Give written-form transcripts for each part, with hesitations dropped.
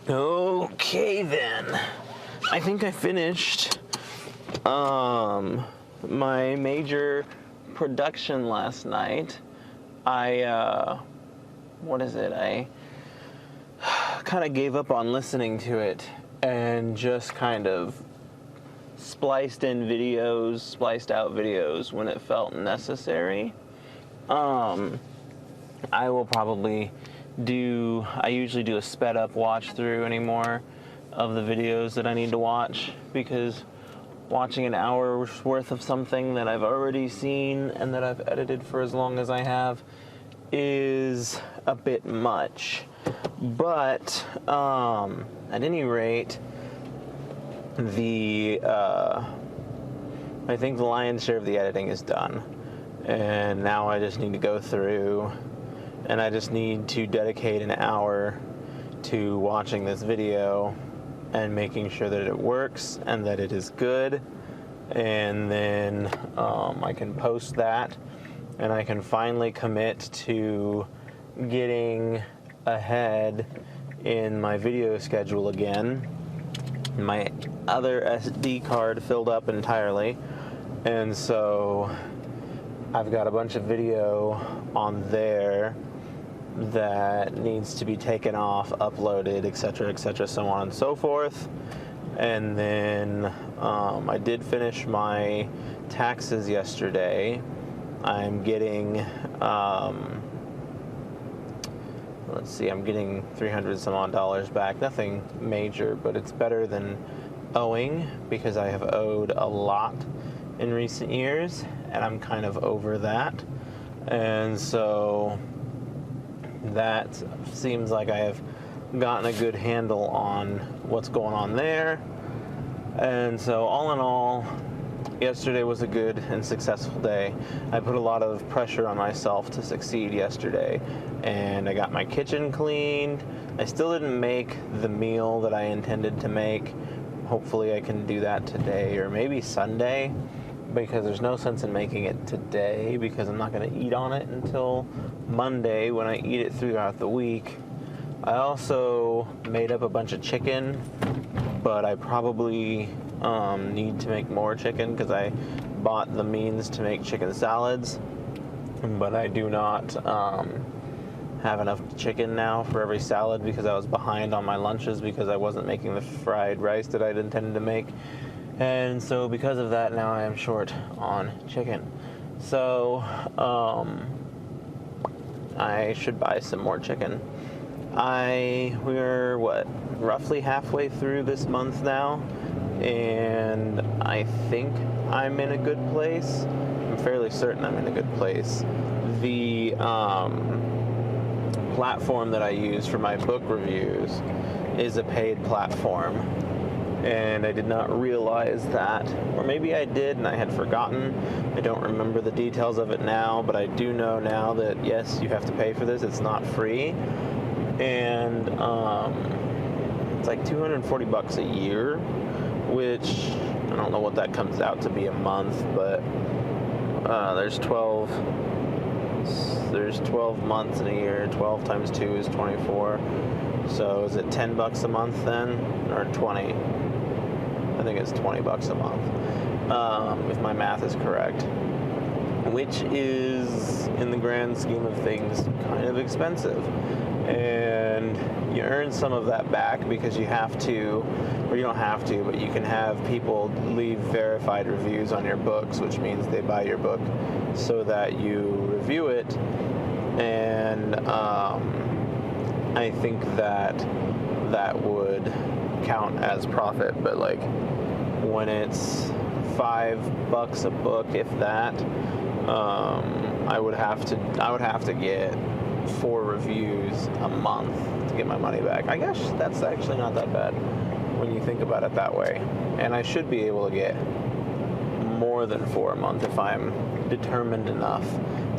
Okay then. I think I finished my major production last night. I kind of gave up on listening to it and just kind of spliced out videos when it felt necessary. I will probably I usually do a sped up watch through anymore of the videos that I need to watch, because watching an hour's worth of something that I've already seen and that I've edited for as long as I have is a bit much. But at any rate, I think the lion's share of the editing is done, and now I just need to go through and I just need to dedicate an hour to watching this video and making sure that it works and that it is good, and then I can post that and I can finally commit to getting ahead in my video schedule again. My other SD card filled up entirely, and so I've got a bunch of video on there that needs to be taken off, uploaded, etc., so on and so forth. And then I did finish my taxes yesterday. I'm getting I'm getting $300 some odd back. Nothing major, but it's better than owing, because I have owed a lot in recent years and I'm kind of over that. And so that seems like I have gotten a good handle on what's going on there. And so all in all, yesterday was a good and successful day. I put a lot of pressure on myself to succeed yesterday, and I got my kitchen cleaned. I still didn't make the meal that I intended to make. Hopefully I can do that today or maybe Sunday, because there's no sense in making it today because I'm not going to eat on it until Monday when I eat it throughout the week. I also made up a bunch of chicken, but I probably need to make more chicken because I bought the means to make chicken salads, but I do not have enough chicken now for every salad because I was behind on my lunches because I wasn't making the fried rice that I'd intended to make. And so because of that, now I am short on chicken. So I should buy some more chicken. We're roughly halfway through this month now, and I think I'm in a good place. I'm fairly certain I'm in a good place. The platform that I use for my book reviews is a paid platform, and I did not realize that, or maybe I did and I had forgotten. I don't remember the details of it now, but I do know now that yes, you have to pay for this. It's not free, and it's like $240 a year, which I don't know what that comes out to be a month, but there's 12 months in a year. 12 times 2 is 24. So is it $10 a month then, or 20? I think it's $20 a month, if my math is correct, which is, in the grand scheme of things, kind of expensive. And you earn some of that back because you have to, or you don't have to, but you can have people leave verified reviews on your books, which means they buy your book so that you review it. And I think that would count as profit, but like when it's $5 a book, if that, I would have to get 4 reviews a month to get my money back. I guess that's actually not that bad when you think about it that way. And I should be able to get more than 4 a month if I'm determined enough,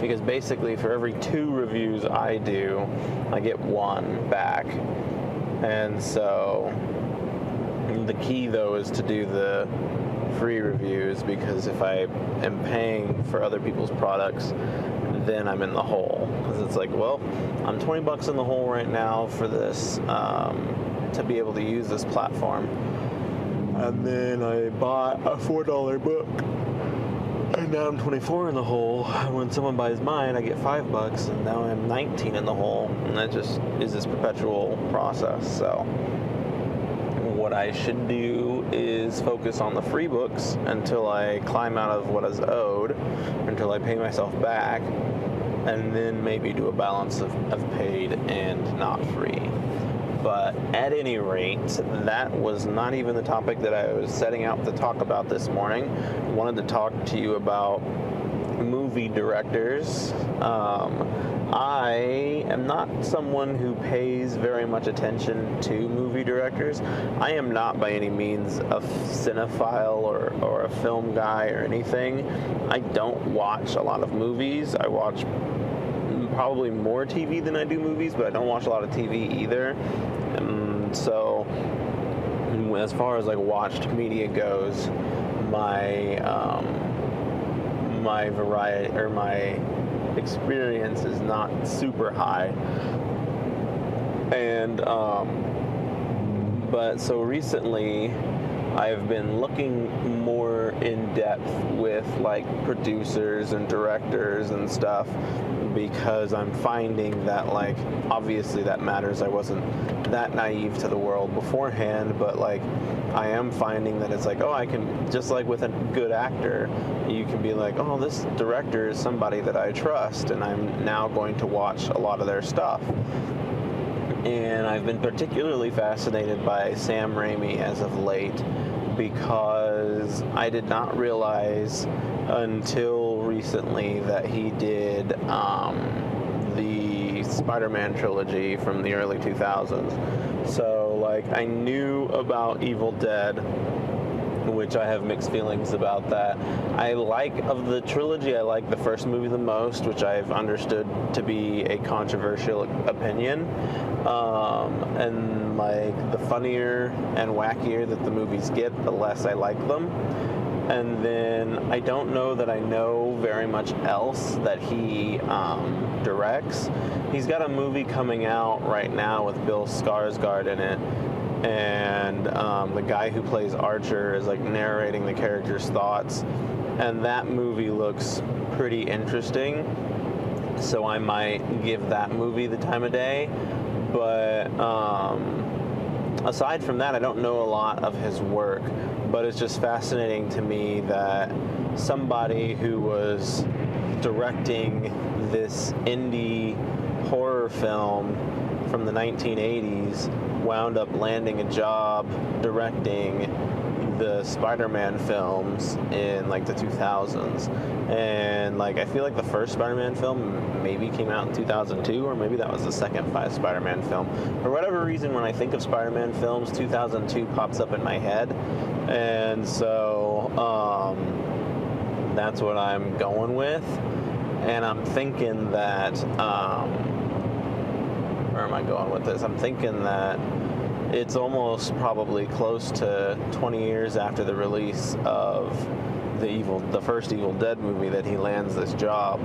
because basically for every 2 reviews I do, I get 1 back. And so the key though is to do the free reviews, because if I am paying for other people's products, then I'm in the hole. Because it's like, well, I'm 20 bucks in the hole right now for this, to be able to use this platform. And then I bought a $4 book. And now I'm 24 in the hole. When someone buys mine, I get $5, and now I'm 19 in the hole. And that just is this perpetual process. So what I should do is focus on the free books until I climb out of what is owed, until I pay myself back, and then maybe do a balance of paid and not free. But at any rate, that was not even the topic that I was setting out to talk about this morning. I wanted to talk to you about movie directors. I am not someone who pays very much attention to movie directors. I am not by any means a cinephile or a film guy or anything. I don't watch a lot of movies. I watch probably more TV than I do movies, but I don't watch a lot of TV either. So as far as like watched media goes, my variety or my experience is not super high. And but so recently I've been looking more in depth with like producers and directors and stuff, because I'm finding that, like, obviously that matters. I wasn't that naive to the world beforehand, but like I am finding that it's like, oh, I can, just like with a good actor, you can be like, oh, this director is somebody that I trust, and I'm now going to watch a lot of their stuff. And I've been particularly fascinated by Sam Raimi as of late, because I did not realize until recently that he did the Spider-Man trilogy from the early 2000s. So, like, I knew about Evil Dead, which I have mixed feelings about that. Of the trilogy, I like the first movie the most, which I've understood to be a controversial opinion. And like the funnier and wackier that the movies get, the less I like them. And then I don't know that I know very much else that he directs. He's got a movie coming out right now with Bill Skarsgård in it. And the guy who plays Archer is like narrating the character's thoughts, and that movie looks pretty interesting, so I might give that movie the time of day. But aside from that, I don't know a lot of his work, but it's just fascinating to me that somebody who was directing this indie horror film from the 1980s wound up landing a job directing the Spider-Man films in like the 2000s. And like I feel like the first Spider-Man film maybe came out in 2002, or maybe that was the second Spider-Man film. For whatever reason, when I think of Spider-Man films, 2002 pops up in my head, and so that's what I'm going with. And I'm thinking that where am I going with this? I'm thinking that it's almost probably close to 20 years after the release of the first Evil Dead movie that he lands this job.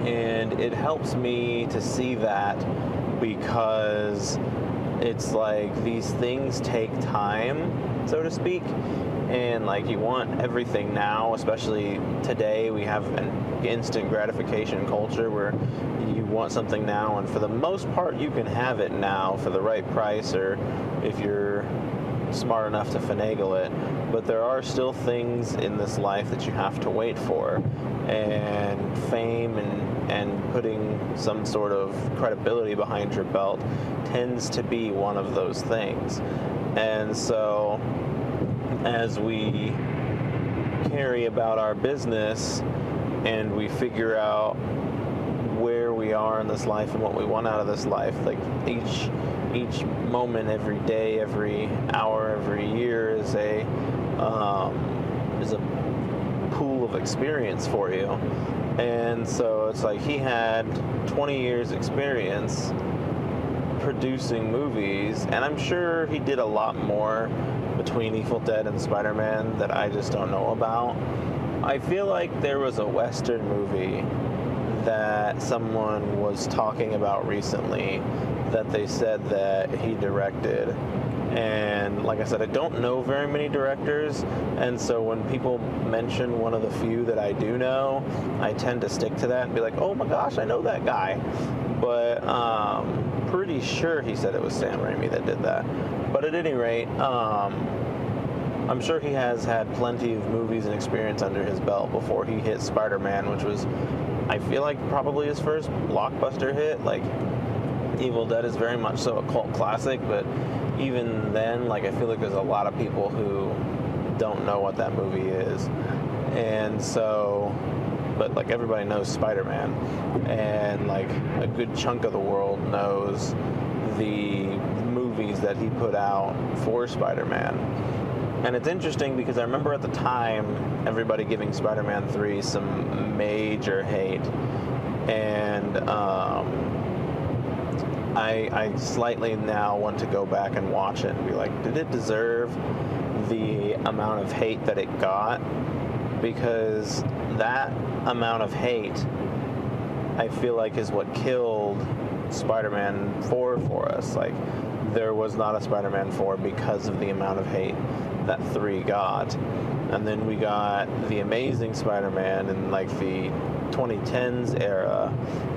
And it helps me to see that, because it's like these things take time, so to speak. And like you want everything now, especially today. We have an instant gratification culture where you want something now, and for the most part you can have it now for the right price, or if you're smart enough to finagle it. But there are still things in this life that you have to wait for, and fame and putting some sort of credibility behind your belt tends to be one of those things. And so as we carry about our business and we figure out where we are in this life and what we want out of this life, like each moment, every day, every hour, every year is a pool of experience for you. And so it's like he had 20 years experience producing movies, and I'm sure he did a lot more between Evil Dead and Spider-Man that I just don't know about. I feel like there was a Western movie that someone was talking about recently that they said that he directed. And like I said, I don't know very many directors, and so when people mention one of the few that I do know, I tend to stick to that and be like, oh my gosh, I know that guy. But pretty sure he said it was Sam Raimi that did that. But at any rate, I'm sure he has had plenty of movies and experience under his belt before he hit Spider-Man, which was, I feel like, probably his first blockbuster hit. Like, Evil Dead is very much so a cult classic, but even then, like, I feel like there's a lot of people who don't know what that movie is. And so, but like everybody knows Spider-Man, and like a good chunk of the world knows the movies that he put out for Spider-Man. And it's interesting because I remember at the time everybody giving Spider-Man 3 some major hate, and I slightly now want to go back and watch it and be like, did it deserve the amount of hate that it got? Because that amount of hate, I feel like, is what killed Spider-Man 4 for us. Like, there was not a Spider-Man 4 because of the amount of hate that 3 got. And then we got the Amazing Spider-Man in like the 2010s era,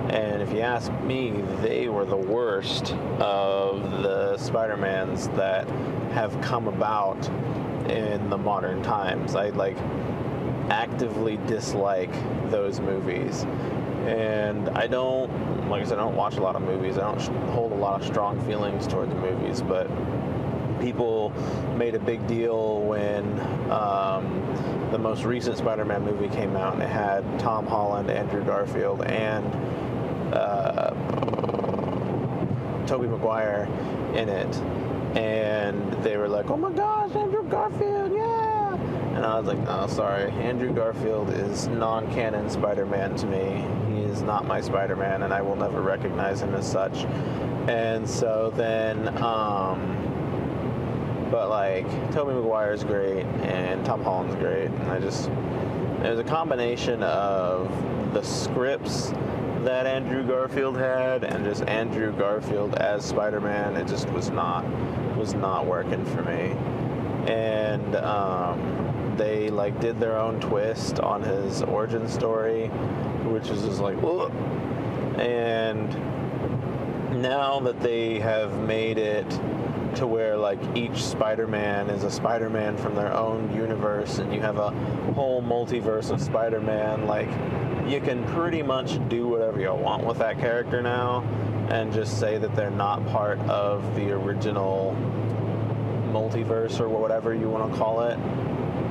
and if you ask me, they were the worst of the Spider-Mans that have come about in the modern times. I like actively dislike those movies, and I don't, like I said, I don't watch a lot of movies. I don't hold a lot of strong feelings towards movies, but people made a big deal when the most recent Spider-Man movie came out, and it had Tom Holland, Andrew Garfield, and Tobey Maguire in it. And they were like, oh my gosh, Andrew Garfield, yeah! And I was like, no, sorry, Andrew Garfield is non-canon Spider-Man to me. He is not my Spider-Man, and I will never recognize him as such. And so then, but like, Tobey Maguire is great, and Tom Holland's great, and it was a combination of the scripts that Andrew Garfield had and just Andrew Garfield as Spider-Man. It just was not working for me. And they like did their own twist on his origin story, which was just like, ugh. And now that they have made it to where like each Spider-Man is a Spider-Man from their own universe, and you have a whole multiverse of Spider-Man, like, you can pretty much do whatever you want with that character now and just say that they're not part of the original multiverse or whatever you want to call it.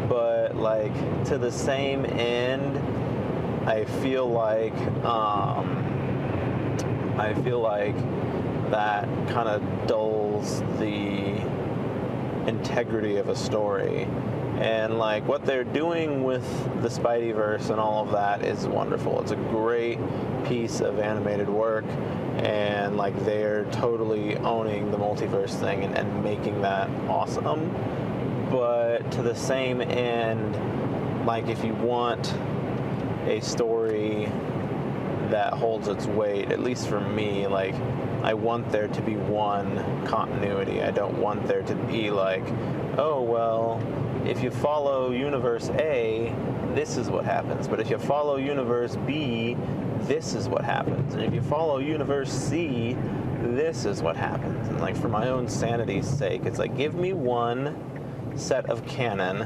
But like, to the same end, I feel like that kind of dulls the integrity of a story. And like, what they're doing with the Spideyverse and all of that is wonderful. It's a great piece of animated work, and like, they're totally owning the multiverse thing and making that awesome. But to the same end, like, if you want a story that holds its weight, at least for me, like, I want there to be one continuity. I don't want there to be like, oh, well, if you follow universe A, this is what happens. But if you follow universe B, this is what happens. And if you follow universe C, this is what happens. And like, for my own sanity's sake, it's like, give me one set of canon,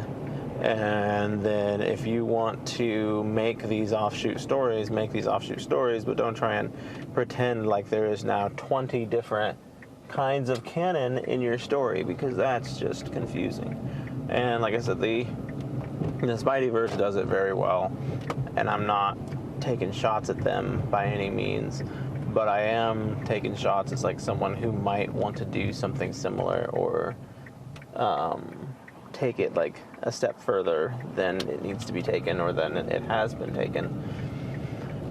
and then if you want to make these offshoot stories, make these offshoot stories, but don't try and pretend like there is now 20 different kinds of canon in your story, because that's just confusing. And like I said, the Spideyverse does it very well, and I'm not taking shots at them by any means, but I am taking shots as like someone who might want to do something similar, or take it like a step further than it needs to be taken, or than it has been taken.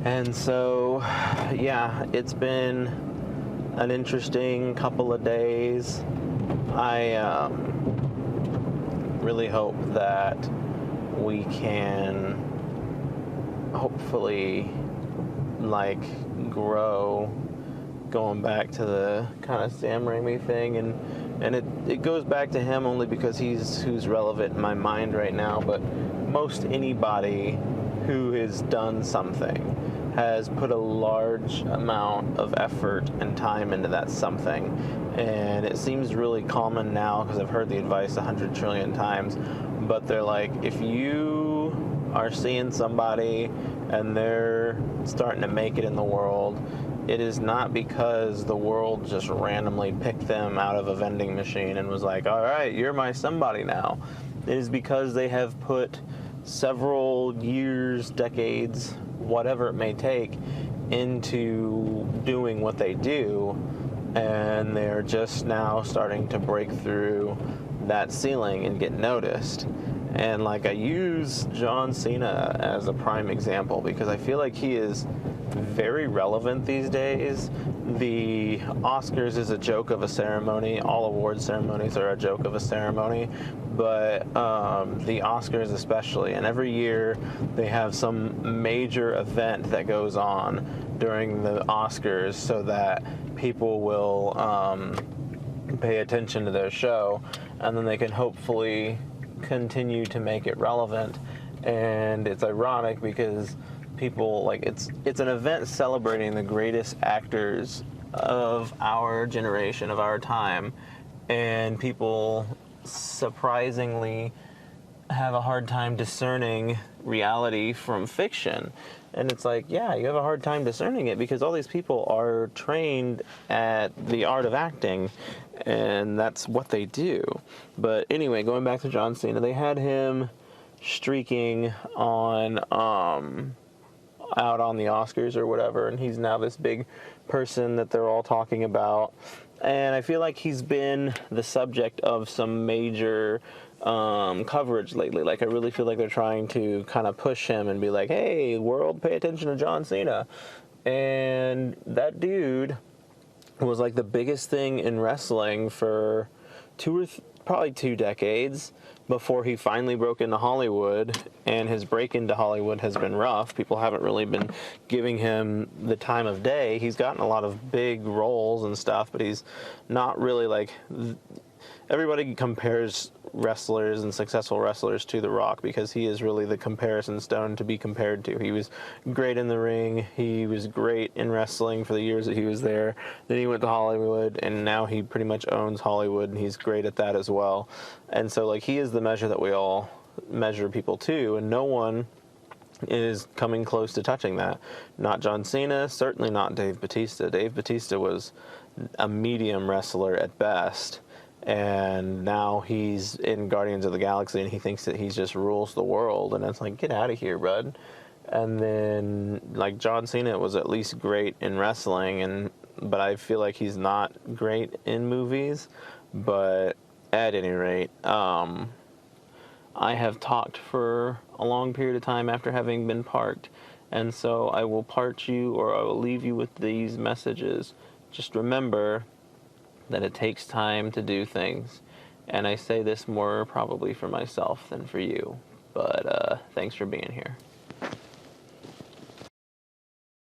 And so, yeah, it's been an interesting couple of days. I really hope that we can hopefully like grow, going back to the kind of Sam Raimi thing, and it goes back to him only because who's relevant in my mind right now. But most anybody who has done something has put a large amount of effort and time into that something, and it seems really common now because I've heard the advice 100 trillion times, but they're like, if you are seeing somebody and they're starting to make it in the world, it is not because the world just randomly picked them out of a vending machine and was like, all right, you're my somebody now. It is because they have put several years, decades, whatever it may take, into doing what they do, and they're just now starting to break through that ceiling and get noticed. And like, I use John Cena as a prime example because I feel like he is very relevant these days. The Oscars is a joke of a ceremony. All award ceremonies are a joke of a ceremony, but the Oscars especially. And every year they have some major event that goes on during the Oscars so that people will pay attention to their show, and then they can hopefully continue to make it relevant. And it's ironic because people, like, it's an event celebrating the greatest actors of our generation, of our time, and people surprisingly have a hard time discerning reality from fiction. And it's like, yeah, you have a hard time discerning it because all these people are trained at the art of acting, and that's what they do. But anyway, going back to John Cena, they had him streaking on out on the Oscars or whatever, and he's now this big person that they're all talking about. And I feel like he's been the subject of some major coverage lately. Like, I really feel like they're trying to kind of push him and be like, hey, world, pay attention to John Cena. And that dude was like the biggest thing in wrestling for probably 2 decades before he finally broke into Hollywood, and his break into Hollywood has been rough. People haven't really been giving him the time of day. He's gotten a lot of big roles and stuff, but he's not really like... Everybody compares wrestlers and successful wrestlers to The Rock because he is really the comparison stone to be compared to. He was great in the ring. He was great in wrestling for the years that he was there. Then he went to Hollywood, and now he pretty much owns Hollywood, and he's great at that as well. And so, like, he is the measure that we all measure people to, and no one is coming close to touching that. Not John Cena, certainly not Dave Bautista. Dave Bautista was a medium wrestler at best, and now he's in Guardians of the Galaxy and he thinks that he just rules the world, and it's like, get out of here, bud. And then, like, John Cena was at least great in wrestling, but I feel like he's not great in movies. But at any rate, I have talked for a long period of time after having been parked, and so I will part you, or I will leave you with these messages. Just remember that it takes time to do things. And I say this more probably for myself than for you. But thanks for being here.